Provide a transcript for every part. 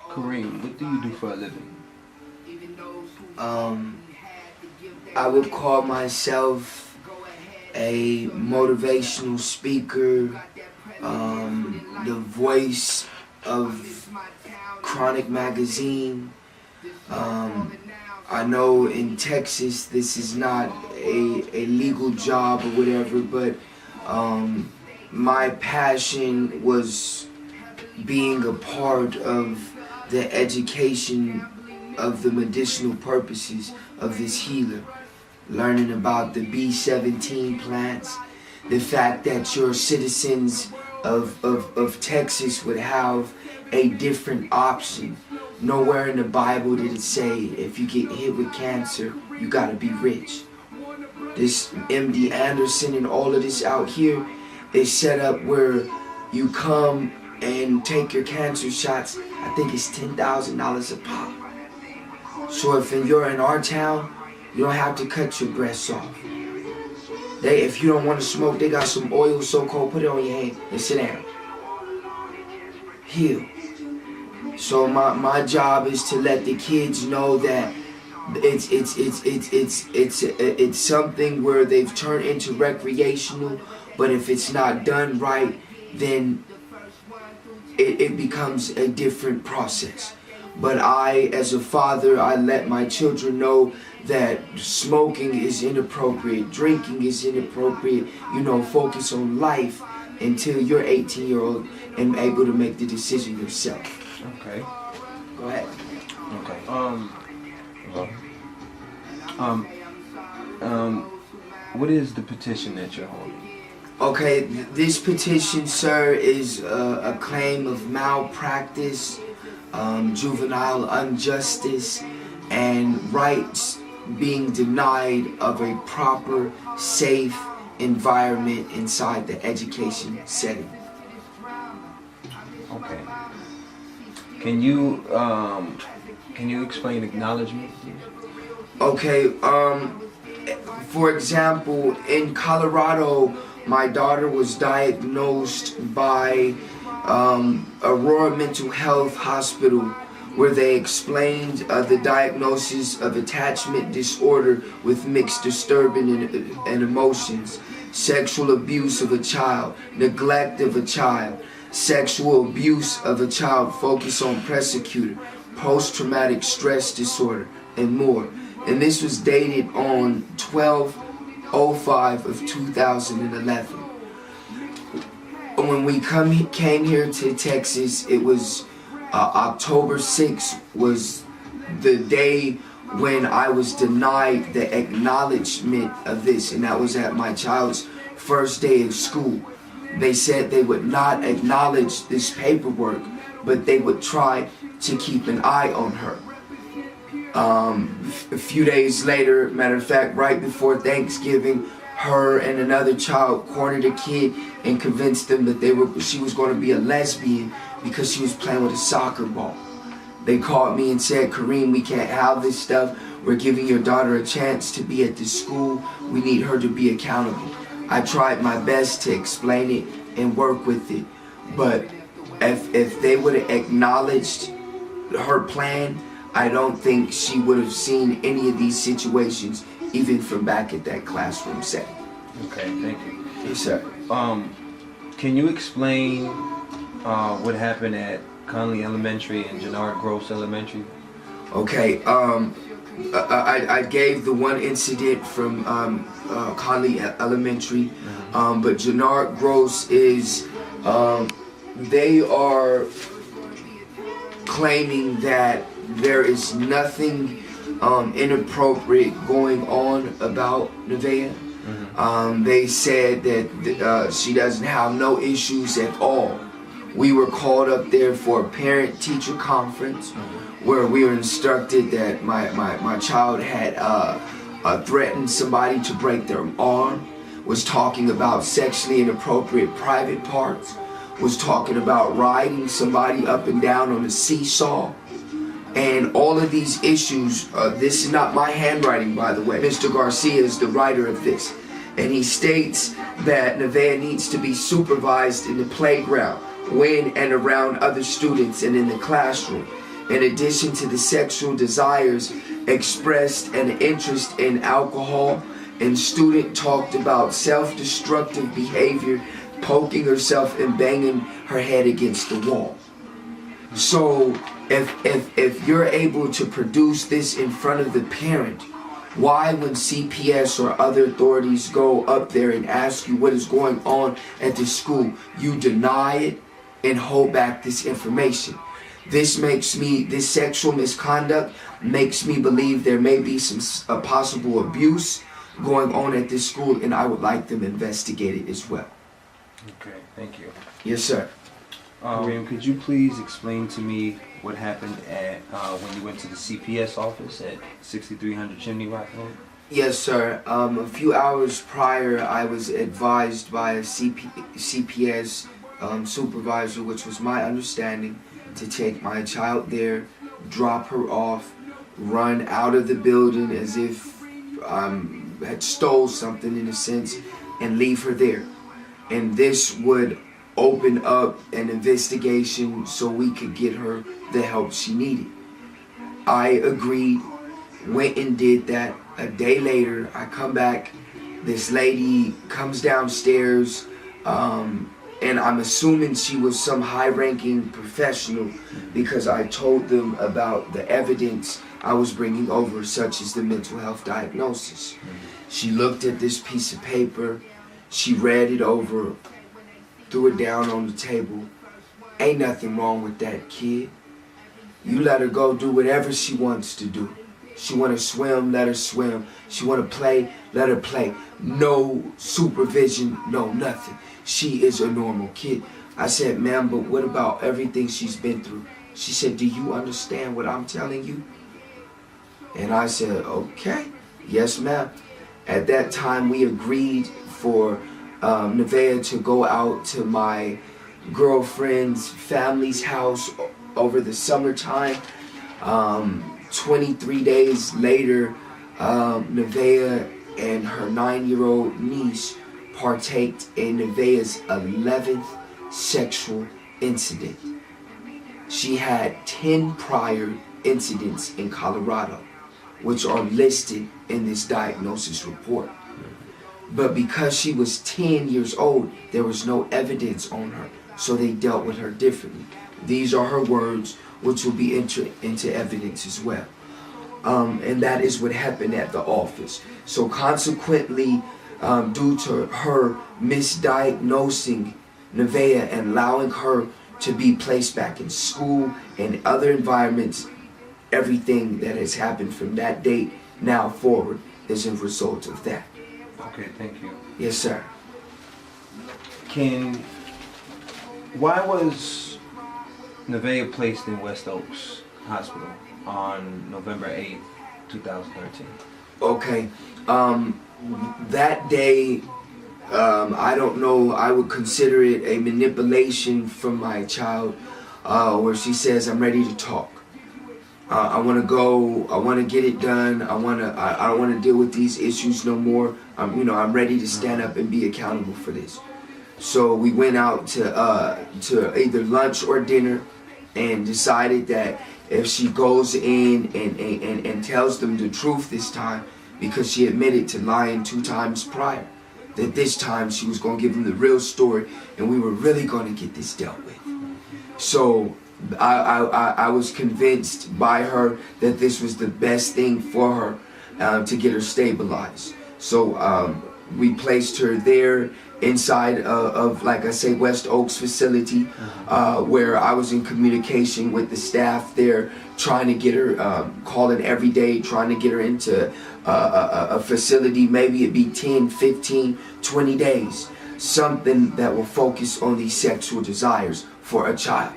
Kareem, what do you do for a living? I would call myself a motivational speaker, the voice of Chronic Magazine. I know in Texas this is not a legal job or whatever, but my passion was being a part of the education of the medicinal purposes of this healer. Learning about the B17 plants, the fact that your citizens of Texas would have a different option. Nowhere in the Bible did it say if you get hit with cancer, you gotta be rich. This MD Anderson and all of this out here is set up where you come and take your cancer shots. I think it's $10,000 a pop. So if you're in our town, you don't have to cut your breasts off. If you don't want to smoke, they got some oil so cold, put it on your hand and sit down. Heal. So my job is to let the kids know that it's something where they've turned into recreational, but if it's not done right, then it becomes a different process. But I, as a father, I let my children know that smoking is inappropriate, drinking is inappropriate, focus on life until you're 18-year-old and able to make the decision yourself. Okay. Go ahead. Okay. What is the petition that you're holding? Okay, this petition, sir, is a claim of malpractice, juvenile injustice, and rights being denied of a proper, safe environment inside the education setting. Okay. Can you explain acknowledgement, please? Okay, for example, in Colorado, my daughter was diagnosed by Aurora Mental Health Hospital, where they explained the diagnosis of attachment disorder with mixed disturbance and emotions, sexual abuse of a child, neglect of a child, sexual abuse of a child, focus on persecutor, post-traumatic stress disorder, and more. And this was dated on 12/05 of 2011. When we came here to Texas, it was October 6th was the day when I was denied the acknowledgement of this, and that was at my child's first day of school. They said they would not acknowledge this paperwork, but they would try to keep an eye on her. A few days later, matter of fact, right before Thanksgiving, her and another child cornered a kid and convinced them that she was going to be a lesbian because she was playing with a soccer ball. They called me and said, Kareem, we can't have this stuff. We're giving your daughter a chance to be at this school. We need her to be accountable. I tried my best to explain it and work with it. But if they would have acknowledged her plan, I don't think she would have seen any of these situations, even from back at that classroom setting. Okay, thank you. Yes, sir. Can you explain what happened at Conley Elementary and Jannard Gross Elementary? Okay, I gave the one incident from Conley Elementary, but Jannard Gross is, they are claiming that there is nothing inappropriate going on about Nevaeh. They said that she doesn't have no issues at all. We were called up there for a parent-teacher conference where we were instructed that my child had threatened somebody to break their arm, was talking about sexually inappropriate private parts, was talking about riding somebody up and down on a seesaw. And all of these issues, this is not my handwriting, by the way. Mr. Garcia is the writer of this. And he states that Nevaeh needs to be supervised in the playground, when and around other students, and in the classroom. In addition to the sexual desires expressed an interest in alcohol, and student talked about self-destructive behavior, poking herself and banging her head against the wall. So if you're able to produce this in front of the parent, why, when CPS or other authorities go up there and ask you what is going on at the school, you deny it and hold back this information? This sexual misconduct makes me believe there may be some possible abuse going on at this school, and I would like them investigated as well. Okay, thank you. Yes, sir. Miriam, could you please explain to me what happened at when you went to the CPS office at 6300 Chimney Rock Road? Yes, sir. A few hours prior, I was advised by a CPS supervisor, which was my understanding, to take my child there, drop her off, run out of the building as if had stole something in a sense, and leave her there. And this would open up an investigation so we could get her the help she needed. I agreed, went and did that. A day later, I come back, this lady comes downstairs, and I'm assuming she was some high-ranking professional because I told them about the evidence I was bringing over, such as the mental health diagnosis. She looked at this piece of paper, she read it over, threw it down on the table. Ain't nothing wrong with that kid. You let her go do whatever she wants to do. She want to swim, let her swim. She want to play, let her play. No supervision, no nothing. She is a normal kid. I said, ma'am, but what about everything she's been through? She said, do you understand what I'm telling you? And I said, okay, yes, ma'am. At that time, we agreed for Nevaeh to go out to my girlfriend's family's house over the summertime. 23 days later, Nevaeh and her 9-year-old niece partaked in Nevaeh's 11th sexual incident. She had 10 prior incidents in Colorado, which are listed in this diagnosis report. But because she was 10 years old, there was no evidence on her, so they dealt with her differently. These are her words, which will be entered into evidence as well. And that is what happened at the office. So consequently, due to her misdiagnosing Nevaeh and allowing her to be placed back in school and other environments, everything that has happened from that date now forward is a result of that. Okay, thank you. Yes, sir. Why was Nevaeh placed in West Oaks Hospital on November 8th, 2013? Okay, that day, I don't know, I would consider it a manipulation from my child, where she says, I'm ready to talk. I want to go, I want to get it done, I don't want to deal with these issues no more. I'm ready to stand up and be accountable for this. So we went out to either lunch or dinner and decided that if she goes in and tells them the truth this time, because she admitted to lying 2 times prior, that this time she was going to give them the real story and we were really going to get this dealt with. So I was convinced by her that this was the best thing for her to get her stabilized. So we placed her there inside of, like I say, West Oaks facility, where I was in communication with the staff there, trying to get her, calling every day, trying to get her into a facility. Maybe it'd be 10, 15, 20 days. Something that will focus on these sexual desires for a child.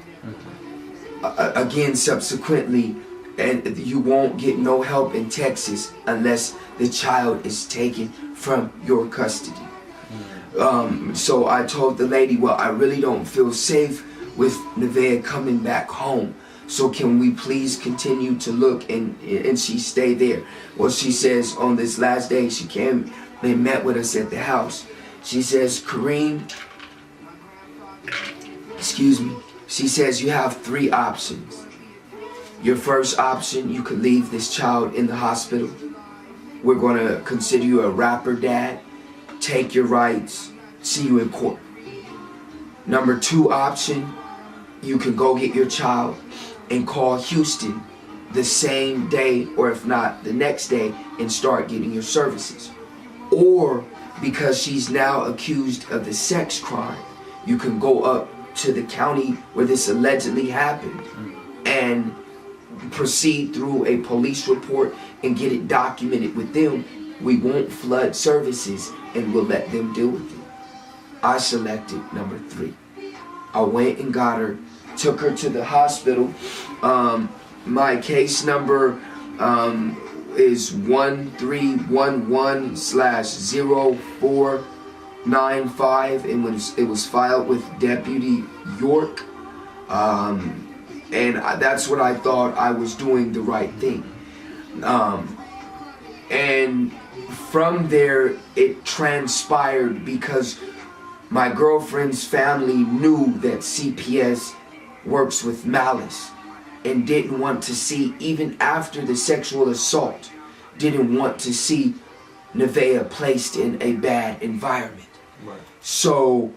Again, subsequently, and you won't get no help in Texas unless the child is taken from your custody. So I told the lady, well, I really don't feel safe with Nevaeh coming back home. So can we please continue to look and she stay there? Well, she says on this last day she came They met with us at the house. She says, Kareem, excuse me, she says you have 3 options. Your first option, you could leave this child in the hospital. We're going to consider you a rapper dad, take your rights, see you in court. Number 2 option, you can go get your child and call Houston the same day, or if not the next day, and start getting your services. Or because she's now accused of the sex crime, you can go up to the county where this allegedly happened and proceed through a police report and get it documented with them. We won't flood services and we'll let them deal with it. I selected number 3. I went and got her, took her to the hospital. My case number is 1311/0495, and it was filed with Deputy York. And that's what I thought I was doing the right thing. And from there, it transpired because my girlfriend's family knew that CPS works with malice and didn't want to see, even after the sexual assault, didn't want to see Nevaeh placed in a bad environment. Right. So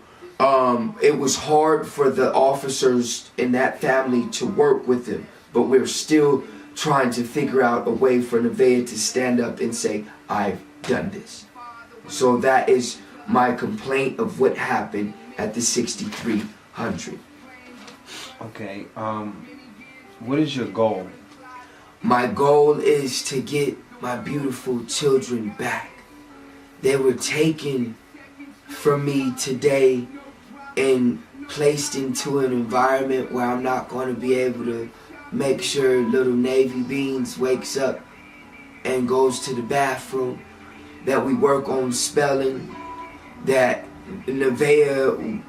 it was hard for the officers in that family to work with him, but we're still trying to figure out a way for Nevaeh to stand up and say, I've done this. So that is my complaint of what happened at the 6300. Okay, what is your goal? My goal is to get my beautiful children back. They were taken from me today and placed into an environment where I'm not going to be able to make sure little Navy Beans wakes up and goes to the bathroom, that we work on spelling, that Nevaeh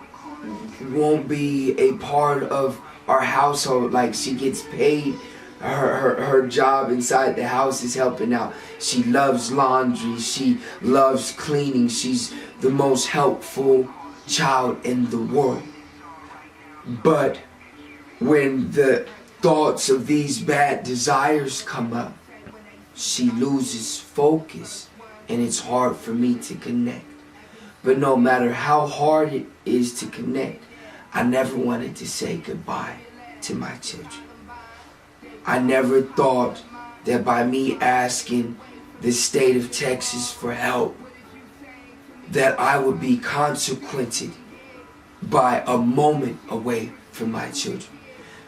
won't be a part of our household. Like, she gets paid. Her job inside the house is helping out. She loves laundry. She loves cleaning. She's the most helpful child in the world. But when the thoughts of these bad desires come up, she loses focus, and it's hard for me to connect. But no matter how hard it is to connect, I never wanted to say goodbye to my children. I never thought that by me asking the state of Texas for help, that I would be consequented by a moment away from my children.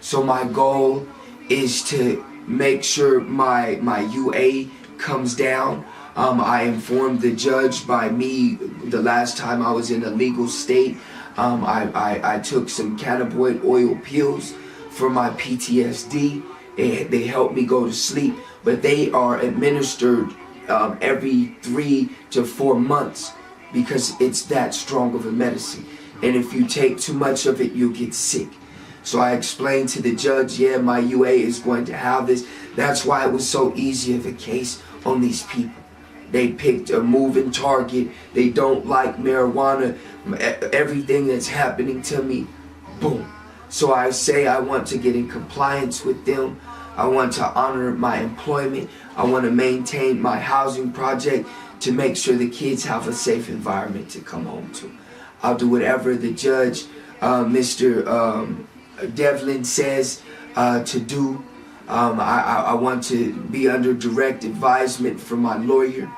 So my goal is to make sure my UA comes down. I informed the judge by me the last time I was in a legal state. I took some cannabinoid oil pills for my PTSD. They help me go to sleep, but they are administered every 3 to 4 months because it's that strong of a medicine. And if you take too much of it, you'll get sick. So I explained to the judge, yeah, my UA is going to have this. That's why it was so easy of a case on these people. They picked a moving target. They don't like marijuana. Everything that's happening to me, boom. So I say I want to get in compliance with them. I want to honor my employment. I want to maintain my housing project to make sure the kids have a safe environment to come home to. I'll do whatever the judge, Mr. Devlin, says to do. I want to be under direct advisement from my lawyer.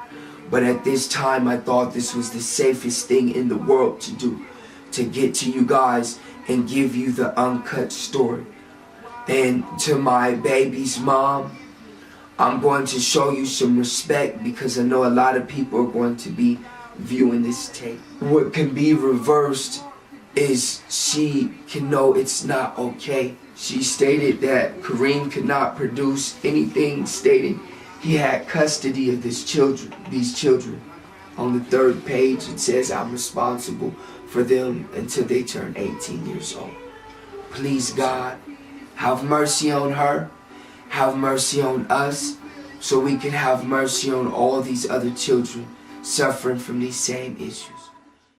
But at this time, I thought this was the safest thing in the world to do, to get to you guys and give you the uncut story. And to my baby's mom, I'm going to show you some respect because I know a lot of people are going to be viewing this tape. What can be reversed is she can know it's not okay. She stated that Kareem could not produce anything stating he had custody of these children. On the 3rd page, it says I'm responsible for them until they turn 18 years old. Please, God, have mercy on her, have mercy on us, so we can have mercy on all these other children suffering from these same issues.